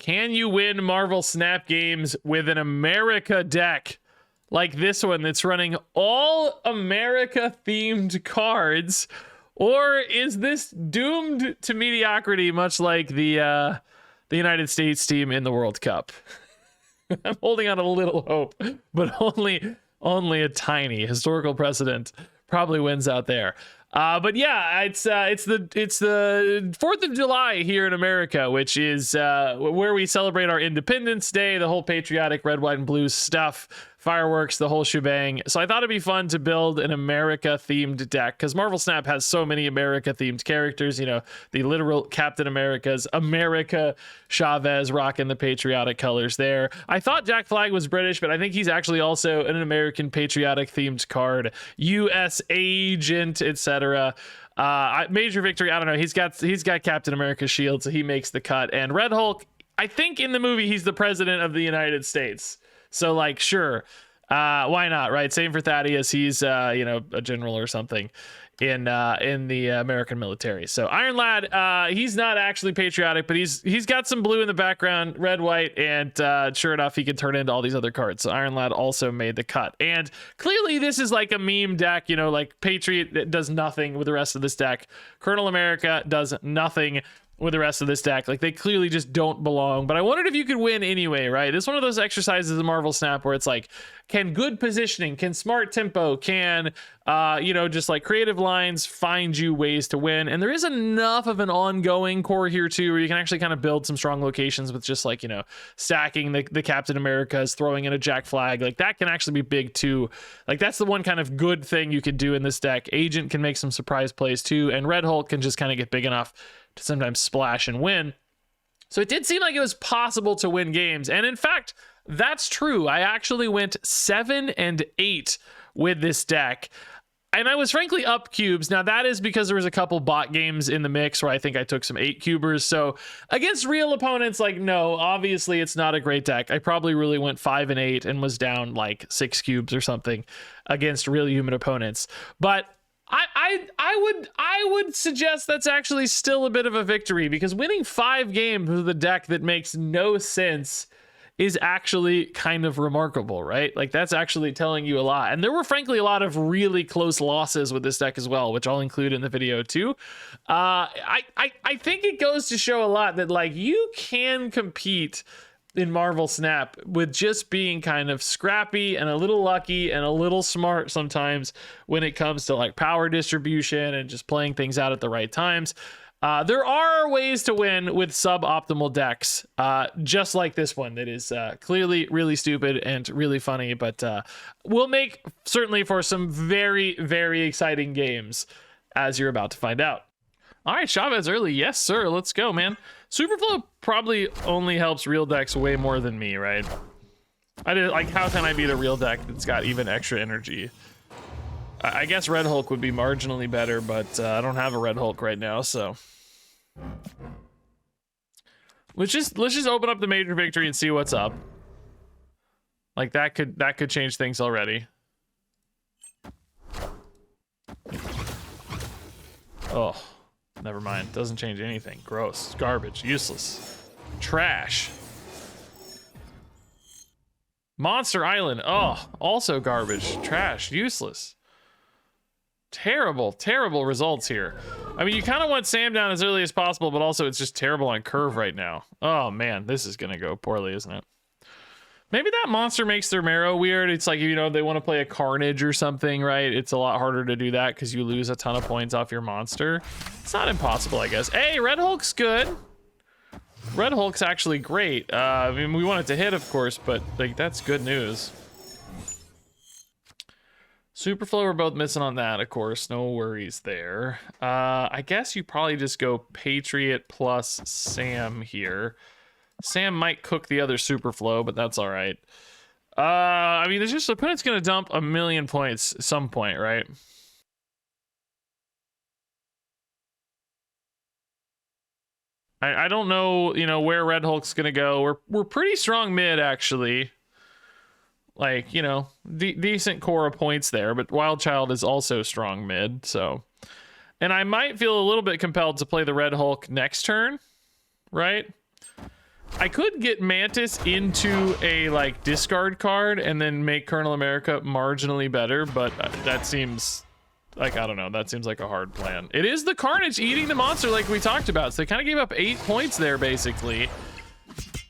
Can you win Marvel Snap games with an America deck like this one that's running all America themed cards? Or is this doomed to mediocrity, much like the United States team in the World Cup? I'm holding out a little hope, but only a tiny. Historical precedent probably wins out there. But yeah, it's the 4th of July here in America, which is where we celebrate our Independence Day, the whole patriotic red, white, and blue stuff, fireworks, the whole shebang. So I thought it'd be fun to build an America themed deck, because Marvel Snap has so many America themed characters. You know, the literal Captain America's America Chavez rocking the patriotic colors there. I thought Jack Flag was British, but I think he's actually also an American patriotic themed card, U.S. agent, etc. Major Victory, I don't know, he's got Captain America's shield, so he makes the cut. And Red Hulk, I think in the movie he's the president of the United States, so like, sure, why not, right? Same for Thaddeus, he's a general or something in the American military. So Iron Lad, he's not actually patriotic, but he's got some blue in the background, red, white, and sure enough, he can turn into all these other cards. So Iron Lad also made the cut. And clearly this is like a meme deck, like Patriot does nothing with the rest of this deck. Colonel America does nothing with the rest of this deck. Like, they clearly just don't belong. But I wondered if you could win anyway, right? It's one of those exercises in Marvel Snap where it's like, can good positioning, can smart tempo, can just like creative lines find you ways to win? And there is enough of an ongoing core here too, where you can actually kind of build some strong locations with just like, stacking the Captain Americas, throwing in a Jack Flag. Like, that can actually be big too. Like, that's the one kind of good thing you could do in this deck. Agent can make some surprise plays too, and Red Hulk can just kind of get big enough to sometimes splash and win. So it did seem like it was possible to win games. And in fact, that's true. I actually went 7-8 with this deck. And I was frankly up cubes. Now, that is because there was a couple bot games in the mix where I think I took some 8 cubers. So against real opponents, like, no, obviously it's not a great deck. I probably really went 5-8 and was down like 6 cubes or something against real human opponents. But I would suggest that's actually still a bit of a victory, because winning 5 games with a deck that makes no sense is actually kind of remarkable, right? Like, that's actually telling you a lot. And there were frankly a lot of really close losses with this deck as well, which I'll include in the video too. I think it goes to show a lot that, like, you can compete in Marvel Snap with just being kind of scrappy and a little lucky and a little smart sometimes when it comes to like power distribution and just playing things out at the right times. There are ways to win with suboptimal decks, just like this one that is clearly really stupid and really funny, but will make certainly for some very, very exciting games, as you're about to find out. All right, Chavez early. Yes, sir. Let's go, man. Superflow probably only helps real decks way more than me, right? How can I beat a real deck that's got even extra energy? I guess Red Hulk would be marginally better, but I don't have a Red Hulk right now, so let's just open up the Major Victory and see what's up. Like, that could change things already. Oh. Never mind. Doesn't change anything. Gross. Garbage. Useless. Trash. Monster Island. Oh, also garbage. Trash. Useless. Terrible, terrible results here. I mean, you kind of want Sam down as early as possible, but also it's just terrible on curve right now. Oh, man. This is going to go poorly, isn't it? Maybe that monster makes their marrow weird. It's like, they want to play a Carnage or something, right? It's a lot harder to do that because you lose a ton of points off your monster. It's not impossible, I guess. Hey, Red Hulk's good. Red Hulk's actually great. I mean, we want it to hit, of course, but like, that's good news. Superflow, we're both missing on that, of course. No worries there. I guess you probably just go Patriot plus Sam here. Sam might cook the other Superflow, but that's all right. I mean, there's just opponent's gonna dump 1,000,000 points at some point, right? I don't know, where Red Hulk's gonna go. We're pretty strong mid, actually. Like, decent core of points there, but Wild Child is also strong mid, so. And I might feel a little bit compelled to play the Red Hulk next turn, right? I could get Mantis into a like discard card and then make Colonel America marginally better, but that seems like, I don't know, that seems like a hard plan. It is the Carnage eating the monster like we talked about, so they kind of gave up 8 points there basically.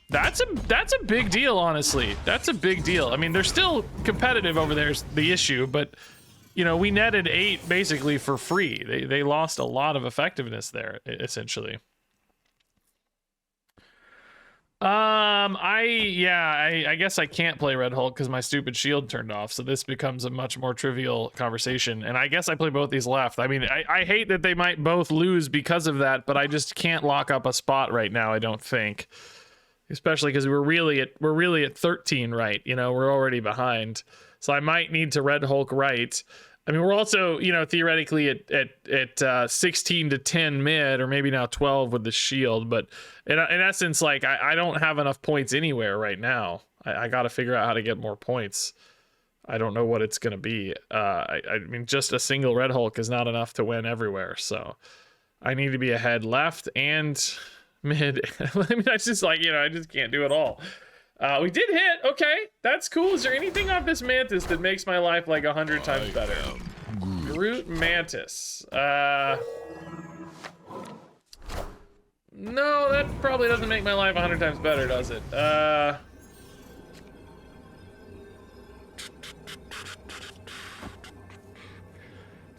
That's a big deal, honestly. That's a big deal. I mean, they're still competitive over there is the issue, but you know, we netted 8 basically for free. They lost a lot of effectiveness there, essentially. I guess I can't play Red Hulk because my stupid shield turned off, so this becomes a much more trivial conversation. And I guess I play both these left. I mean, I hate that they might both lose because of that, but I just can't lock up a spot right now, I don't think. Especially because we're really at 13 right, you know, we're already behind. So I might need to Red Hulk right. I mean, we're also, you know, theoretically at 16 to 10 mid, or maybe now 12 with the shield. But in essence, like, I don't have enough points anywhere right now. I got to figure out how to get more points. I don't know what it's going to be. I mean, just a single Red Hulk is not enough to win everywhere. So I need to be ahead left and mid. I mean, I just like, you know, I just can't do it all. We did hit. Okay, that's cool. Is there anything on this Mantis that makes my life like 100 times better? Groot Mantis. No, that probably doesn't make my life 100 times better, does it?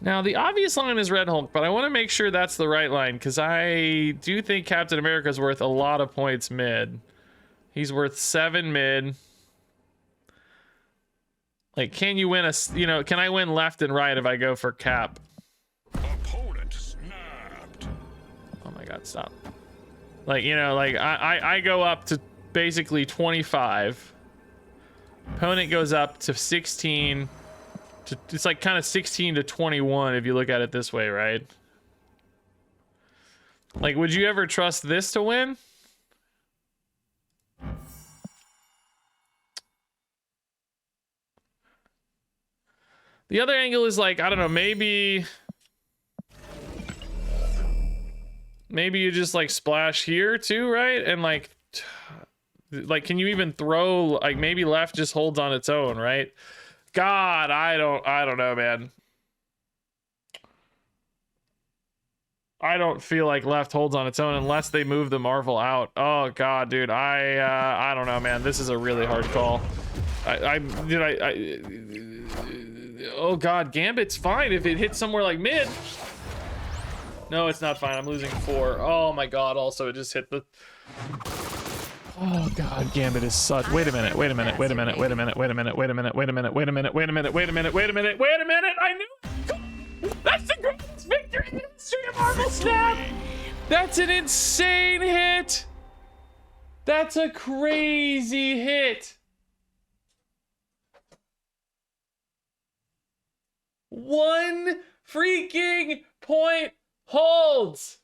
Now, the obvious line is Red Hulk, but I want to make sure that's the right line, because I do think Captain America's worth a lot of points mid. He's worth 7 mid. Like, can you win you know, can I win left and right if I go for Cap? Opponent snapped. Oh my God, stop. Like, you know, like I go up to basically 25. Opponent goes up to 16. It's like kind of 16 to 21 if you look at it this way, right? Like, would you ever trust this to win? The other angle is like, I don't know, maybe you just like splash here too, right? And like can you even throw, like, maybe left just holds on its own, right? God, I don't know, man. I don't feel like left holds on its own unless they move the Marvel out. Oh God, dude, I don't know, man. This is a really hard call. Oh God, Gambit's fine if it hits somewhere like mid. No, it's not fine. I'm losing 4. Oh my God, also it just hit the... Oh God, Gambit is such... Wait a minute. I knew it! That's the greatest victory in the history of Marvel Snap! That's an insane hit! That's a crazy hit! 1 freaking point holds.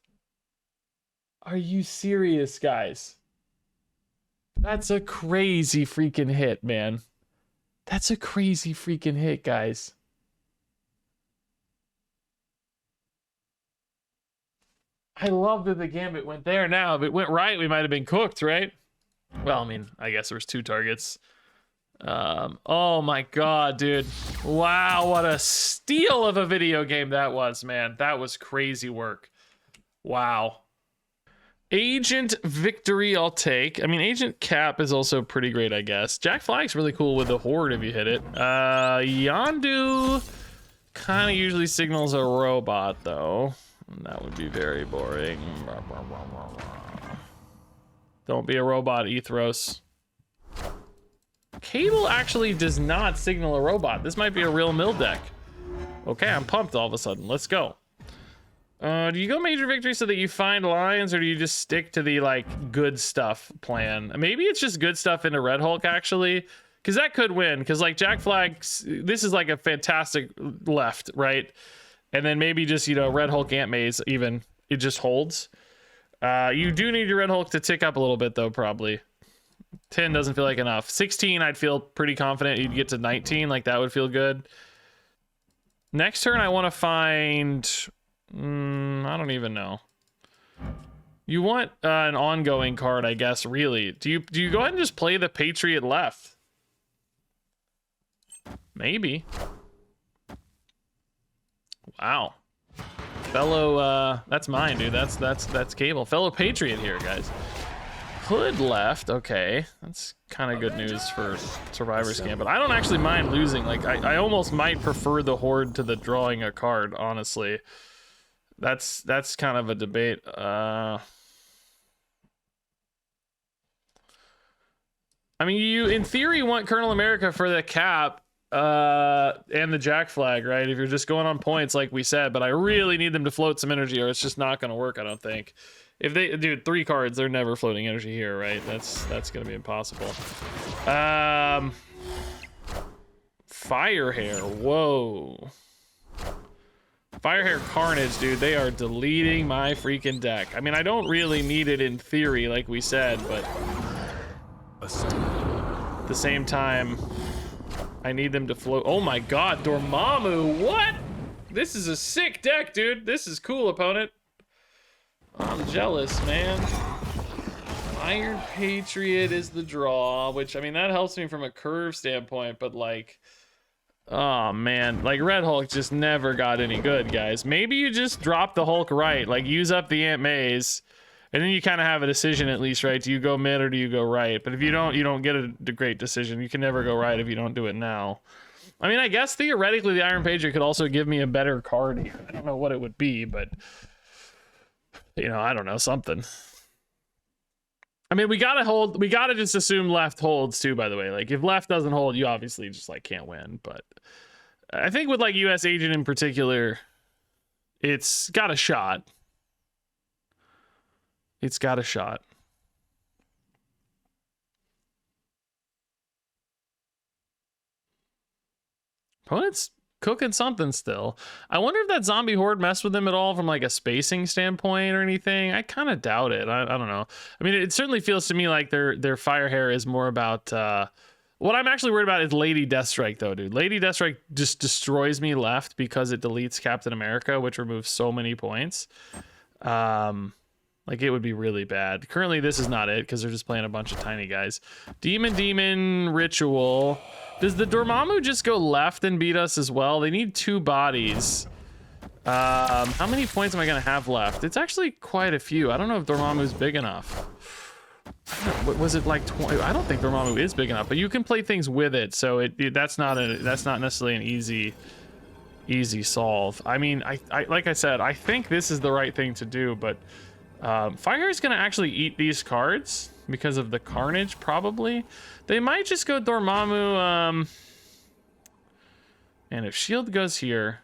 Are you serious, guys? That's a crazy freaking hit, man. That's a crazy freaking hit, guys. I love that the Gambit went there. Now, if it went right, we might have been cooked, right? Well, I mean, I guess there was 2 targets. Oh my God, dude. Wow, what a steal of a video game that was, man. That was crazy work. Wow. Agent Victory I'll take. I mean, Agent Cap is also pretty great, I guess. Jack Flag's really cool with the Horde if you hit it. Yondu kind of usually signals a robot, though. That would be very boring. Don't be a robot, Ethros. Cable actually does not signal a robot. This might be a real mill deck. Okay, I'm pumped all of a sudden. Let's go. Do you go Major Victory so that you find lines, or do you just stick to the, like, good stuff plan? Maybe it's just good stuff into Red Hulk, actually. Because that could win. Because, like, Jack Flag, this is, like, a fantastic left, right? And then maybe just, you know, Red Hulk Ant Maze, even. It just holds. You do need your Red Hulk to tick up a little bit, though, probably. 10 doesn't feel like enough. 16, I'd feel pretty confident you'd get to 19. Like, that would feel good. Next turn, I want to find... I don't even know. You want an ongoing card, I guess, really. Do you go ahead and just play the Patriot left? Maybe. Wow. Fellow, that's mine, dude. That's Cable. Fellow Patriot here, guys. Hood left. Okay, that's kind of good news for Survivor's Camp, but I don't actually mind losing. Like, I almost might prefer the Horde to the drawing a card, honestly. That's kind of a debate. I mean, you in theory want Colonel America for the cap and the Jack flag, right? If you're just going on points, like we said, but I really need them to float some energy, or it's just not going to work, I don't think. If they, dude, 3 cards, they're never floating energy here, right? That's gonna be impossible. Firehair, whoa. Firehair Carnage, dude, they are deleting my freaking deck. I mean, I don't really need it in theory, like we said, but at the same time, I need them to float. Oh my god, Dormammu, what? This is a sick deck, dude. This is cool, opponent. I'm jealous, man. Iron Patriot is the draw, which, I mean, that helps me from a curve standpoint, but like, oh man, like Red Hulk just never got any good, guys. Maybe you just drop the Hulk right, like use up the Aunt May's, and then you kind of have a decision at least, right? Do you go mid or do you go right? But if you don't get a great decision. You can never go right if you don't do it now. I mean, I guess theoretically the Iron Patriot could also give me a better card here. I don't know what it would be, but you know, I don't know, something. I mean, we gotta just assume left holds too, by the way. Like, if left doesn't hold, you obviously just like can't win. But I think with like US Agent in particular, it's got a shot. It's got a shot. Opponent's cooking something still. I wonder if that zombie horde messed with him at all from like a spacing standpoint or anything. I kind of doubt it. I don't know. I mean, it certainly feels to me like their Firehair is more about what I'm actually worried about is Lady Deathstrike though, dude. Lady Deathstrike just destroys me left because it deletes Captain America, which removes so many points. Like, it would be really bad. Currently this is not it because they're just playing a bunch of tiny guys. Demon Ritual. Does the Dormammu just go left and beat us as well? They need 2 bodies. How many points am I gonna have left? It's actually quite a few. I don't know if Dormammu's big enough. What was it, like 20? I don't think Dormammu is big enough, but you can play things with it, so that's not necessarily an easy solve. I mean, I like I said, I think this is the right thing to do, but Firehair is gonna actually eat these cards because of the Carnage, probably. They might just go Dormammu, and if Shield goes here,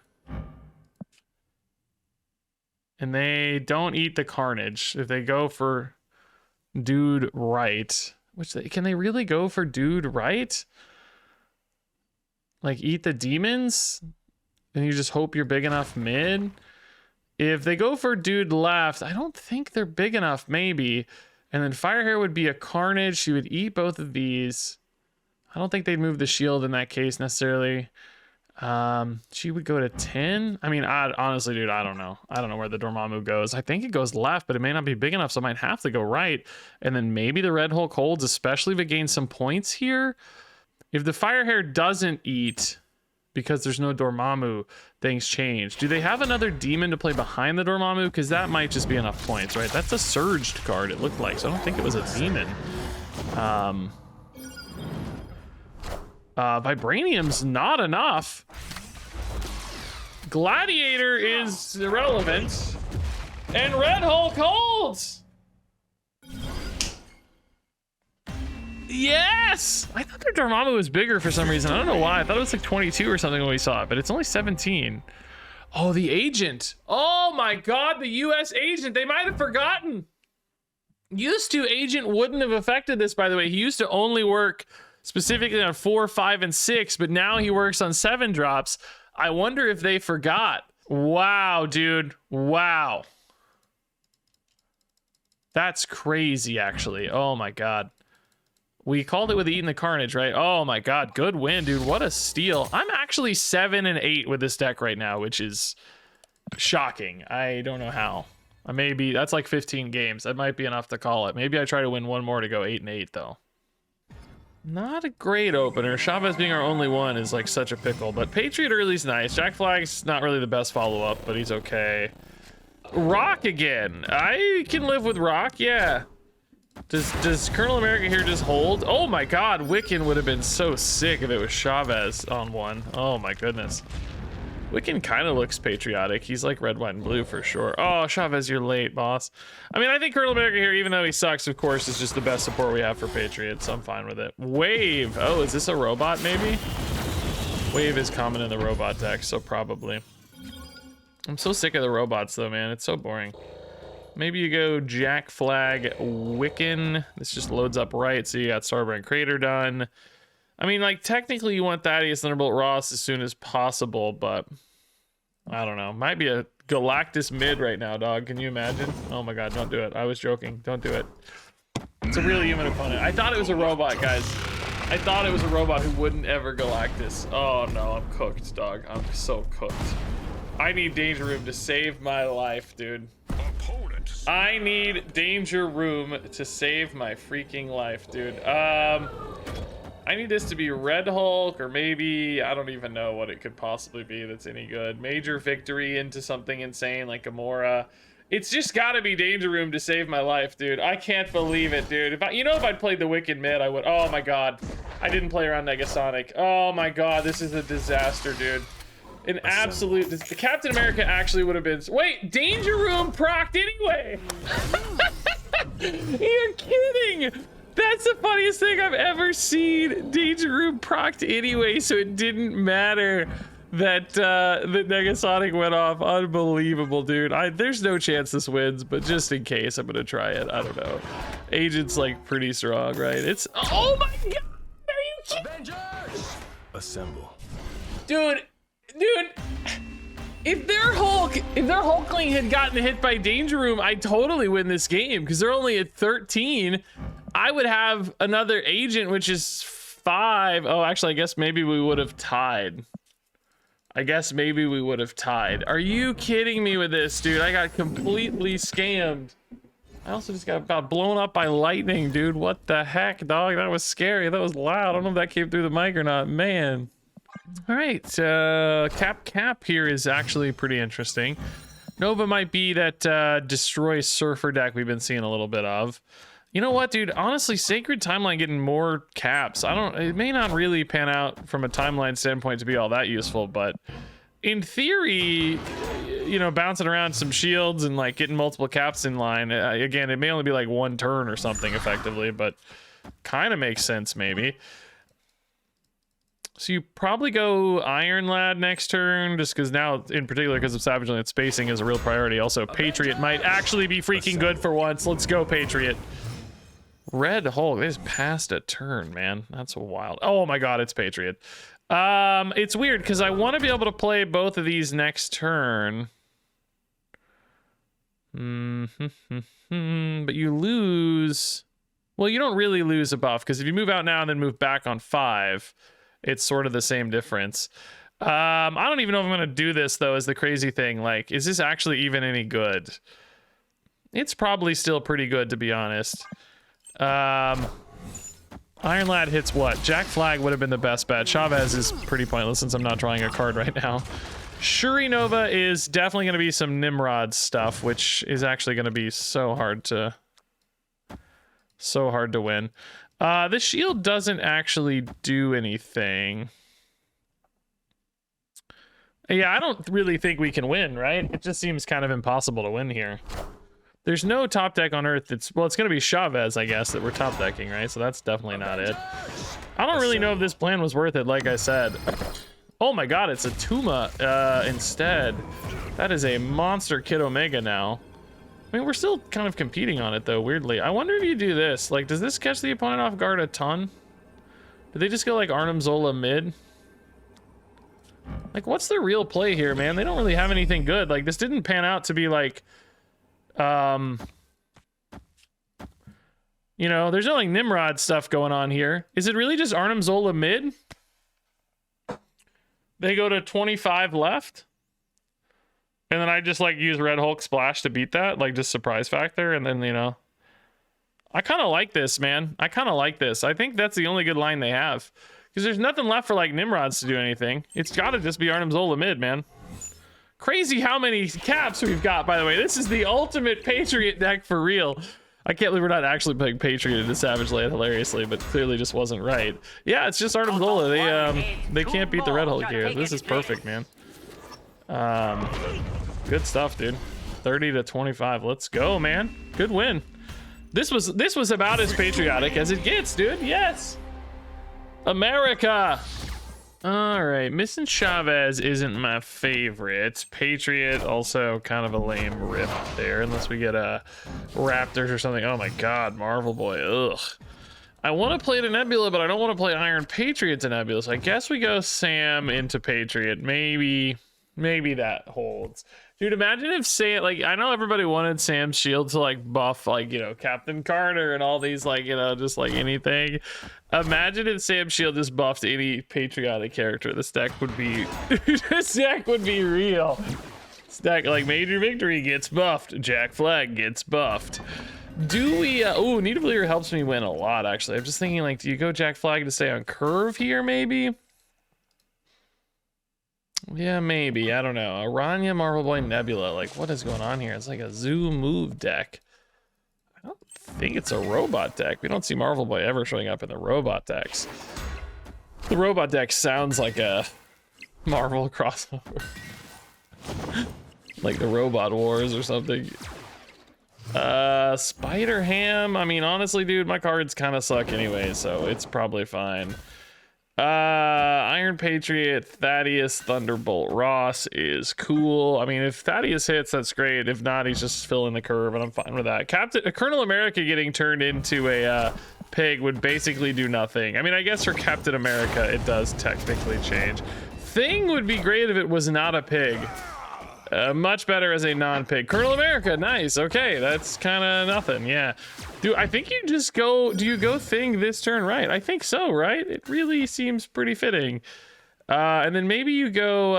and they don't eat the Carnage, if they go for Dude Right, can they really go for Dude Right? Like, eat the demons, and you just hope you're big enough mid? If they go for Dude Left, I don't think they're big enough, maybe. And then Firehair would be a Carnage. She would eat both of these. I don't think they'd move the shield in that case necessarily. She would go to 10. I mean, honestly, dude, I don't know. I don't know where the Dormammu goes. I think it goes left, but it may not be big enough, so I might have to go right. And then maybe the Red Hulk holds, especially if it gains some points here. If the Firehair doesn't eat because there's no Dormammu, things change. Do they have another demon to play behind the Dormammu? Because that might just be enough points, right? That's a surged card, it looked like, so I don't think it was a demon. Vibranium's not enough. Gladiator is irrelevant. And Red Hulk holds! Yes! I thought their Dormammu was bigger for some reason. I don't know why. I thought it was like 22 or something when we saw it, but it's only 17. Oh, the agent. Oh my god, the US agent. They might have forgotten. Used to, agent wouldn't have affected this, by the way. He used to only work specifically on 4, 5, and 6, but now he works on 7 drops. I wonder if they forgot. Wow, dude. Wow. That's crazy, actually. Oh my god. We called it with eating the Carnage, right? Oh my god, good win, dude. What a steal. I'm actually 7 and 8 with this deck right now, which is shocking. I don't know how. That's like 15 games. That might be enough to call it. Maybe I try to win one more to go 8-8 though. Not a great opener. Chavez being our only one is like such a pickle, but Patriot early's nice. Jack Flag's not really the best follow-up, but he's okay. Rock again. I can live with Rock, yeah. Does Colonel America here just hold? Oh my god, Wiccan would have been so sick if it was Chavez on one. Oh my goodness. Wiccan kind of looks patriotic. He's like red, white, and blue for sure. Oh, Chavez, you're late, boss. I mean, I think Colonel America here, even though he sucks, of course, is just the best support we have for Patriots, so I'm fine with it. Wave. Oh, is this a robot, maybe? Wave is common in the robot deck, so probably. I'm so sick of the robots, though, man. It's so boring. Maybe you go Jack Flag Wiccan. This just loads up right, so you got Starbrand Crater done. I mean, like, technically you want Thaddeus Thunderbolt Ross as soon as possible, but I don't know. Might be a Galactus mid right now, dog. Can you imagine? Oh my god, don't do it. I was joking. Don't do it. It's a real human opponent. I thought it was a robot, guys. I thought it was a robot who wouldn't ever Galactus. Oh no, I'm cooked, dog. I'm so cooked. I need Danger Room to save my life, dude. Opponent. I need Danger Room to save my freaking life, dude. I need this to be Red Hulk, or maybe, I don't even know what it could possibly be that's any good. Major Victory into something insane like Gamora. It's just gotta be Danger Room to save my life, dude. I can't believe it, dude. If I'd played the Wicked mid, I would. Oh my god. I didn't play around Negasonic. Oh my god, this is a disaster, dude. An absolute, Captain America actually would have been, wait, Danger Room procced anyway. You're kidding. That's the funniest thing I've ever seen. Danger Room procced anyway, so it didn't matter that that Negasonic went off. Unbelievable, dude. There's no chance this wins, but just in case, I'm gonna try it. I don't know. Agent's like pretty strong, right? It's, oh my god, are you kidding? Avengers! Assemble. Dude, if their Hulkling had gotten hit by Danger Room, I'd totally win this game because they're only at 13. I would have another agent, which is 5. Oh, actually, I guess maybe we would have tied. Are you kidding me with this, dude? I got completely scammed. I also just got about blown up by lightning, dude. What the heck, dog? That was scary. That was loud. I don't know if that came through the mic or not, man. All right, Cap here is actually pretty interesting. Nova might be that Destroy Surfer deck we've been seeing a little bit of. You know what, dude? Honestly, Sacred Timeline getting more caps. It may not really pan out from a timeline standpoint to be all that useful, but in theory, you know, bouncing around some shields and like getting multiple caps in line, again, it may only be like one turn or something effectively, but kind of makes sense maybe. So you probably go Iron Lad next turn, just because now, in particular, because of Savage Land, spacing is a real priority. Also, Patriot might actually be freaking good for once. Let's go, Patriot. Red Hulk, they just passed a turn, man. That's wild. Oh my god, it's Patriot. It's weird, because I want to be able to play both of these next turn. But you lose... Well, you don't really lose a buff, because if you move out now and then move back on 5... it's sort of the same difference. I don't even know if I'm going to do this, though, is the crazy thing. Like, is this actually even any good? It's probably still pretty good, to be honest. Iron Lad hits what? Jack Flag would have been the best bet. Chavez is pretty pointless since I'm not drawing a card right now. Shuri Nova is definitely going to be some Nimrod stuff, which is actually going to be so hard to win. The shield doesn't actually do anything. Yeah, I don't really think we can win, right? It just seems kind of impossible to win here. There's no top deck on Earth that's... Well, it's going to be Chavez, I guess, that we're top decking, right? So that's definitely not it. I don't really know if this plan was worth it, like I said. Oh my god, it's a Tuma instead. That is a monster Kid Omega now. I mean, we're still kind of competing on it, though, weirdly. I wonder if you do this. Like, does this catch the opponent off guard a ton? Do they just go, like, Arnim Zola mid? Like, what's the real play here, man? They don't really have anything good. Like, this didn't pan out to be, like... You know, there's no, like, Nimrod stuff going on here. Is it really just Arnim Zola mid? They go to 25 left? And then I just like use Red Hulk Splash to beat that, like just surprise factor. And then, you know, I kind of like this, man. I kind of like this. I think that's the only good line they have. Because there's nothing left for like Nimrods to do anything. It's got to just be Arnim Zola mid, man. Crazy how many caps we've got, by the way. This is the ultimate Patriot deck for real. I can't believe we're not actually playing Patriot into Savage Land hilariously, but clearly just wasn't right. Yeah, it's just Arnim Zola. They can't beat the Red Hulk here. This is perfect, man. Good stuff, dude. 30 to 25. Let's go, man. Good win. This was about as patriotic as it gets, dude. Yes. America. All right, Missing Chavez isn't my favorite. Patriot, also kind of a lame rip there, unless we get a Raptors or something. Oh my God, Marvel Boy, ugh. I want to play the Nebula, but I don't want to play Iron Patriot to Nebula, so I guess we go Sam into Patriot. Maybe that holds. Dude, imagine if Sam, like, I know everybody wanted Sam's shield to like buff, like, you know, Captain Carter and all these, like, you know, just like anything. Imagine if Sam's shield just buffed any patriotic character. This deck would be, this deck would be real. This deck, like, Major Victory gets buffed. Jack Flag gets buffed. Do we, oh, Nidavellir helps me win a lot, actually. I'm just thinking, like, do you go Jack Flag to stay on curve here, maybe? Yeah, maybe. I don't know. Aranya, Marvel Boy, Nebula. Like, what is going on here? It's like a zoo move deck. I don't think it's a robot deck. We don't see Marvel Boy ever showing up in the robot decks. The robot deck sounds like a Marvel crossover. Like the Robot Wars or something. Spider Ham. I mean, honestly, dude, my cards kind of suck anyway, so it's probably fine. Iron Patriot, Thaddeus, Thunderbolt Ross is cool. I mean, if Thaddeus hits, that's great. If not, he's just filling the curve, and I'm fine with that. Colonel America getting turned into a pig would basically do nothing. I mean, I guess for Captain America, it does technically change. Thing would be great if it was not a pig. Much better as a non-pig. Colonel America, nice. Okay, that's kind of nothing. Yeah. Dude, I think you just go, do you go Thing this turn, right? I think so, right? It really seems pretty fitting. And then maybe you go,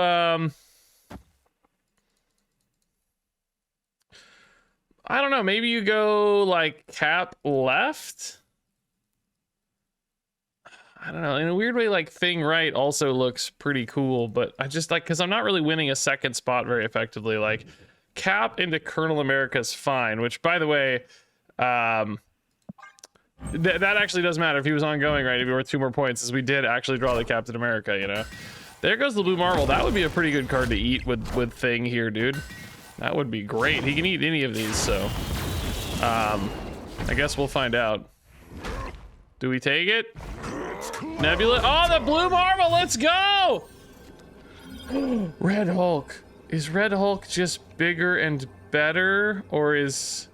I don't know, maybe you go like Cap left? I don't know, in a weird way, like Thing right also looks pretty cool, but I just like, because I'm not really winning a second spot very effectively. Like Cap into Colonel America is fine, which, by the way, that actually does matter if he was ongoing, right? If he worth 2 more points, as we did actually draw the Captain America, you know. There goes the Blue Marvel. That would be a pretty good card to eat with Thing here, dude. That would be great. He can eat any of these, so I guess we'll find out. Do we take it? Nebula. Oh, the Blue Marvel. Let's go. Red Hulk. Is Red Hulk just bigger and better, or is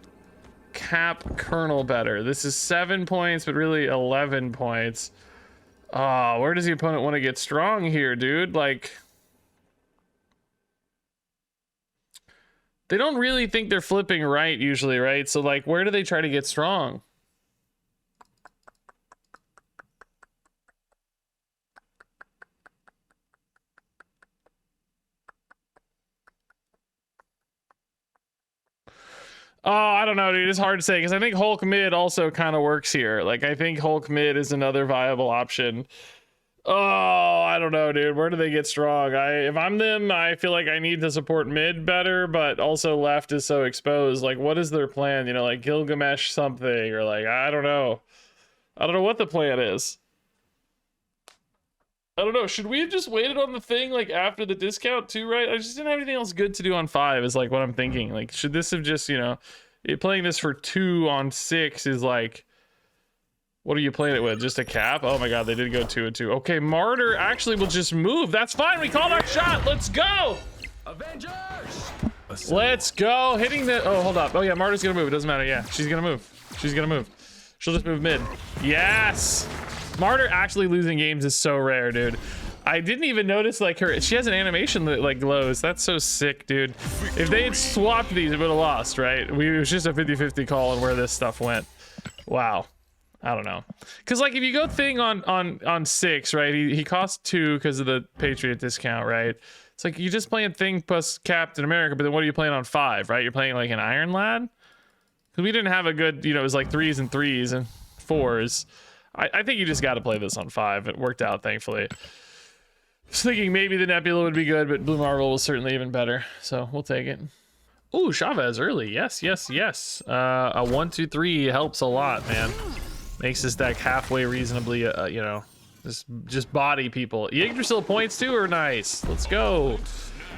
Cap Colonel better? This is 7 points, but really 11 points. Oh, where does the opponent want to get strong here, dude? Like, they don't really think they're flipping right usually, right? So like, where do they try to get strong? Oh, I don't know, dude. It's hard to say because I think Hulk mid also kind of works here. Like, I think Hulk mid is another viable option. Oh, I don't know, dude. Where do they get strong? If I'm them, I feel like I need to support mid better, but also left is so exposed. Like, what is their plan? You know, like Gilgamesh something, or like, I don't know. I don't know what the plan is. I don't know. Should we have just waited on the Thing like after the discount too, right? I just didn't have anything else good to do on 5 is like what I'm thinking. Like, should this have just, you know, playing this for 2 on 6 is like, what are you playing it with? Just a Cap? Oh my God, they did go 2 and 2. Okay, Martyr actually will just move. That's fine. We called our shot. Let's go. Avengers. Let's go. Hitting the, oh, hold up. Oh yeah, Martyr's gonna move. It doesn't matter. Yeah, she's gonna move. She's gonna move. She'll just move mid. Yes. Martyr actually losing games is so rare, dude. I didn't even notice like she has an animation that like glows. That's so sick, dude. If they had swapped these, it would have lost, right? It was just a 50-50 call on where this stuff went. Wow. I don't know. Because, like, if you go thing on 6, right, he costs 2 because of the Patriot discount, right? It's like you're just playing thing plus Captain America, but then what are you playing on 5, right? You're playing, like, an Iron Lad? Because we didn't have a good, you know, it was like 3s and 3s and 4s. I think you just got to play this on 5. It worked out, thankfully. I was thinking maybe the Nebula would be good, but Blue Marvel was certainly even better. So we'll take it. Ooh, Chavez early. Yes, yes, yes. A 1-2-3 helps a lot, man. Makes this deck halfway reasonably, you know, just body people. Yggdrasil points too are nice. Let's go.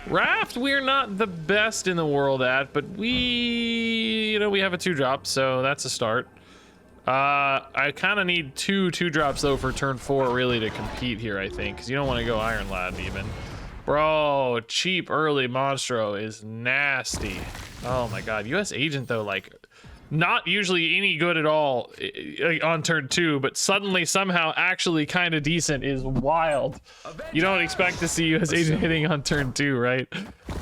Raft, we're not the best in the world at, but we, you know, we have a 2-drop, so that's a start. I kind of need 2 2-drops though for turn 4 really to compete here, I think, because you don't want to go Iron Lad even. Bro, cheap early Monstro is nasty. Oh my god, US Agent though, like, not usually any good at all on turn 2, but suddenly somehow actually kind of decent is wild. You don't expect to see US Agent hitting on turn 2, right?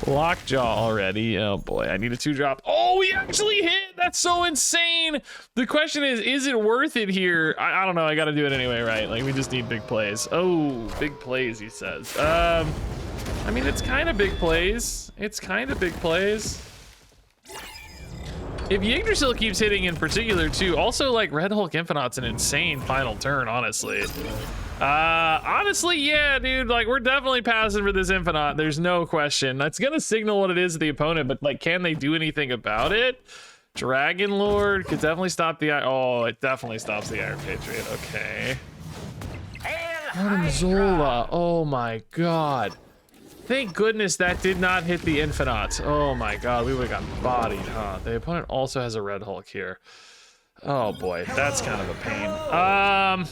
Lockjaw already. Oh boy, I need a 2-drop. Oh, he actually hit! That's so insane! The question is it worth it here? I don't know, I gotta do it anyway, right? Like, we just need big plays. Oh, big plays, he says. I mean, it's kind of big plays. It's kind of big plays. If Yggdrasil keeps hitting in particular too, also like Red Hulk Infinite's an insane final turn, honestly. Honestly, yeah, dude, like we're definitely passing for this Infinite. There's no question. That's gonna signal what it is to the opponent, but like, can they do anything about it? Dragon Lord could definitely stop the, oh, it definitely stops the Iron Patriot, okay. Zola, oh my god. Thank goodness that did not hit the Infinite. Oh my god, we would have gotten bodied, huh? The opponent also has a Red Hulk here. Oh boy, that's kind of a pain.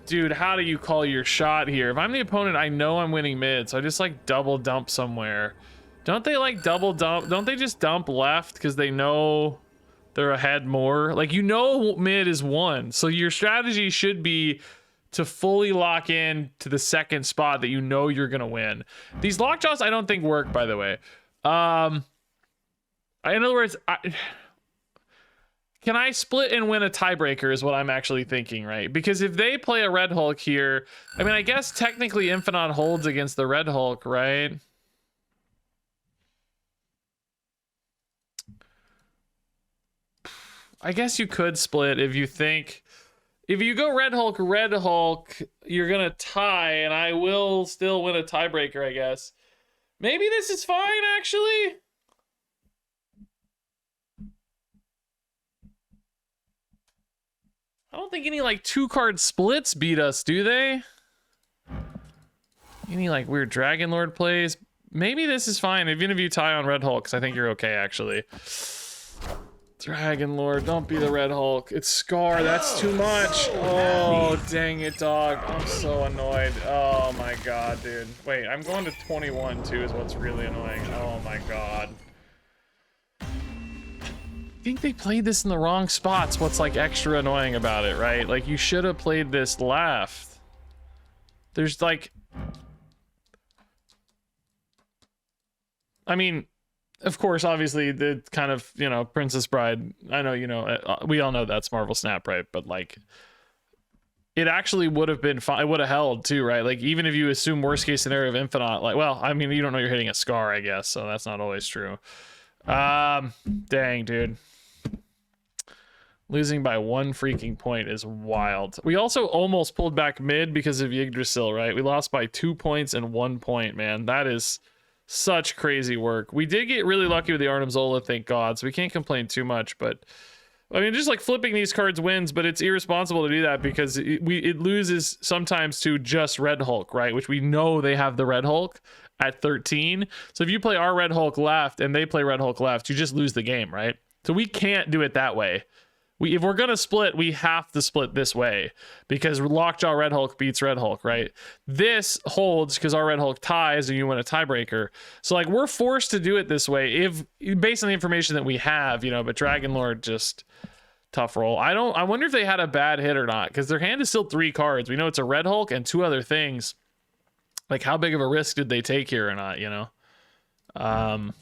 Dude, how do you call your shot here? If I'm the opponent, I know I'm winning mid, so I just like double dump somewhere. Don't they like double dump? Don't they just dump left because they know they're ahead more? Like, you know mid is 1, so your strategy should be to fully lock in to the second spot that you know you're gonna win. These lockjaws I don't think work, by the way. In other words, can I split and win a tiebreaker is what I'm actually thinking, right? Because if they play a Red Hulk here, I mean, I guess technically Infinite holds against the Red Hulk, right? I guess you could split if you think, if you go Red Hulk, you're gonna tie, and I will still win a tiebreaker, I guess. Maybe this is fine, actually. I don't think any like 2-card splits beat us, do they? Any like weird Dragon Lord plays? Maybe this is fine, even if you tie on Red Hulk, because I think you're okay, actually. Dragon Lord, don't be the Red Hulk. It's Scar, that's too much. Oh, dang it, dog. I'm so annoyed. Oh my god, dude. Wait, I'm going to 21 too is what's really annoying. Oh my god. I think they played this in the wrong spots. What's like extra annoying about it, right? Like, you should have played this left. There's like, I mean, of course, obviously, the kind of, you know, Princess Bride, I know, you know, we all know that's Marvel Snap, right? But, like, it actually would have been fine. It would have held, too, right? Like, even if you assume worst-case scenario of Infinite, like, well, I mean, you don't know you're hitting a Scar, I guess, so that's not always true. Dang, dude. Losing by 1 freaking point is wild. We also almost pulled back mid because of Yggdrasil, right? We lost by 2 points and 1 point, man. That is such crazy work. We did get really lucky with the Arnim Zola, thank God, so we can't complain too much, but I mean, just like flipping these cards wins, but it's irresponsible to do that because it loses sometimes to just Red Hulk, right? Which we know they have the Red Hulk at 13. So if you play our Red Hulk left and they play Red Hulk left, you just lose the game, right? So we can't do it that way. If we're gonna split, we have to split this way because Lockjaw Red Hulk beats Red Hulk, right? This holds because our Red Hulk ties and you win a tiebreaker. So like, we're forced to do it this way if based on the information that we have, you know. But Dragon Lord, just tough roll. I wonder if they had a bad hit or not, because their hand is still 3 cards. We know it's a Red Hulk and 2 other things. Like, how big of a risk did they take here or not, you know?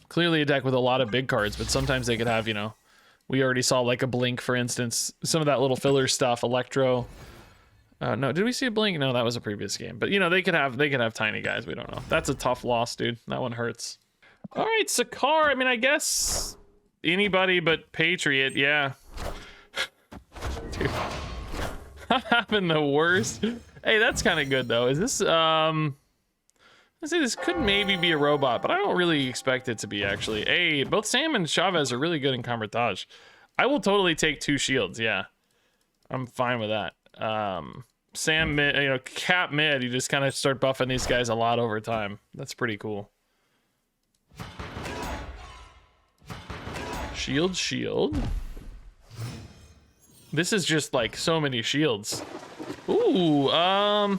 Clearly a deck with a lot of big cards, but sometimes they could have, you know, We already saw like a blink, for instance. Some of that little filler stuff, Electro. No, did we see a blink? No, that was a previous game. But you know, they could have tiny guys. We don't know. That's a tough loss, dude. That one hurts. All right, Sakar. I mean, I guess anybody but Patriot. Yeah. Dude, I'm having the worst. Hey, that's kind of good though. Is this let's say this could maybe be a robot, but I don't really expect it to be actually. Hey, both Sam and Chavez are really good in Kamar-Taj. I will totally take 2 shields. Yeah, I'm fine with that. Sam mid, you know, Cap mid. You just kind of start buffing these guys a lot over time. That's pretty cool. Shield. This is just like so many shields. Ooh, I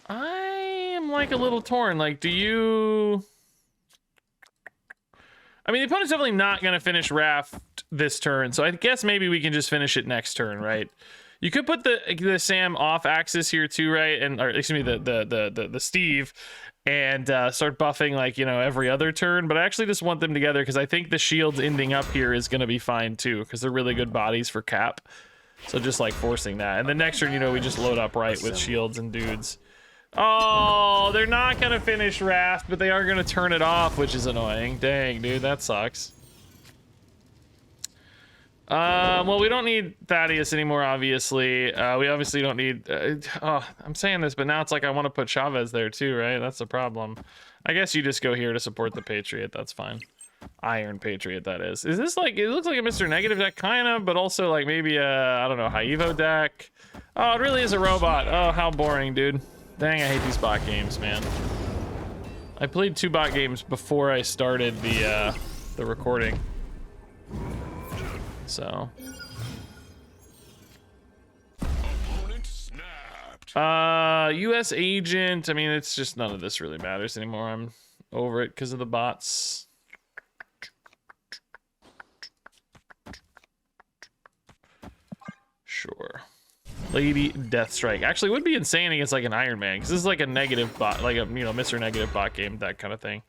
am like a little torn. Like, do you... I mean, the opponent's definitely not going to finish Raft this turn, so I guess maybe we can just finish it next turn, right? You could put the Sam off axis here too, right? And or excuse me, the Steve, and start buffing like, you know, every other turn. But I actually just want them together because I think the shields ending up here is going to be fine too, because they're really good bodies for Cap. So just like forcing that, and the next turn, you know, we just load up right with shields and dudes. Oh, they're not gonna finish Raft, but they are gonna turn it off, which is annoying. Dang, dude, that sucks. Well, we don't need Thaddeus anymore, obviously. We obviously don't need... I'm saying this, but now it's like I want to put Chavez there too, right? That's the problem. I guess you just go here to support the Patriot. That's fine. Iron Patriot, that is. Is this like... It looks like a Mr. Negative deck, kind of, but also like maybe a, I don't know, Haivo deck. Oh, it really is a robot. Oh, how boring, dude. Dang, I hate these bot games, man. I played 2 bot games before I started the recording. So. Opponent snapped. US agent. I mean, it's just none of this really matters anymore. I'm over it because of the bots. Sure. Lady Deathstrike. Actually, it would be insane against like an Iron Man, because this is like a negative bot, like a, you know, Mr. Negative bot game, that kind of thing.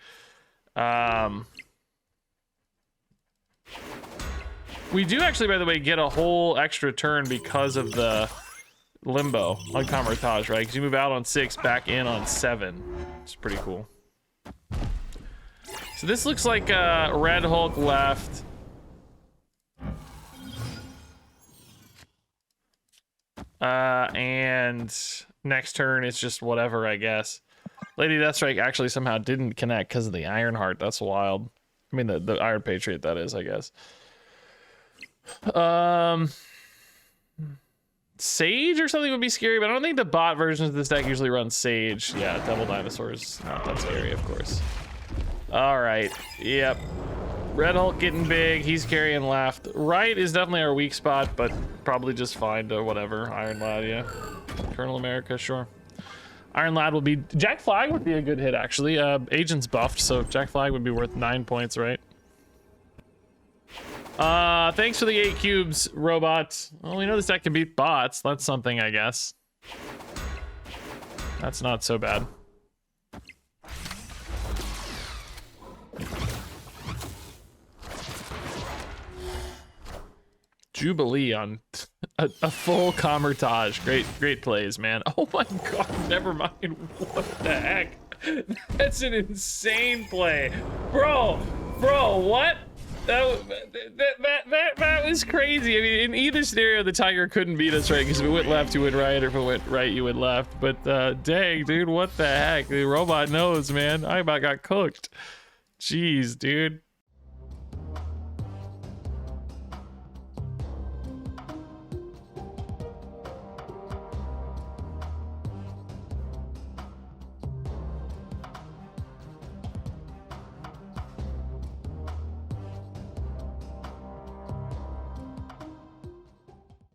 We do actually, by the way, get a whole extra turn because of the limbo on Kamar-Taj, right? Because you move out on 6, back in on 7. It's pretty cool. So this looks like Red Hulk left. And next turn it's just whatever, I guess. Lady Deathstrike actually somehow didn't connect because of the Ironheart. That's wild. I mean, the Iron Patriot, that is, I guess. Sage or something would be scary, but I don't think the bot versions of this deck usually run Sage. Yeah, Devil Dinosaur's not that scary, of course. All right, yep. Red Hulk getting big, he's carrying left. Right is definitely our weak spot, but probably just fine to whatever. Iron Lad, yeah. Colonel America, sure. Iron Lad will be... Jack Flag would be a good hit, actually. Agent's buffed, so Jack Flag would be worth 9 points, right? Thanks for the 8 cubes, robot. Well, we know this deck can beat bots. That's something, I guess. That's not so bad. Jubilee on a full Kamar-Taj. Great plays, man. Oh my god, never mind. What the heck? That's an insane play. Bro, what? That was crazy. I mean, in either scenario, the Tiger couldn't beat us, right? Because if it went left, you went right, or if it went right, you went left. But dang, dude, what the heck? The robot knows, man. I about got cooked. Jeez, dude.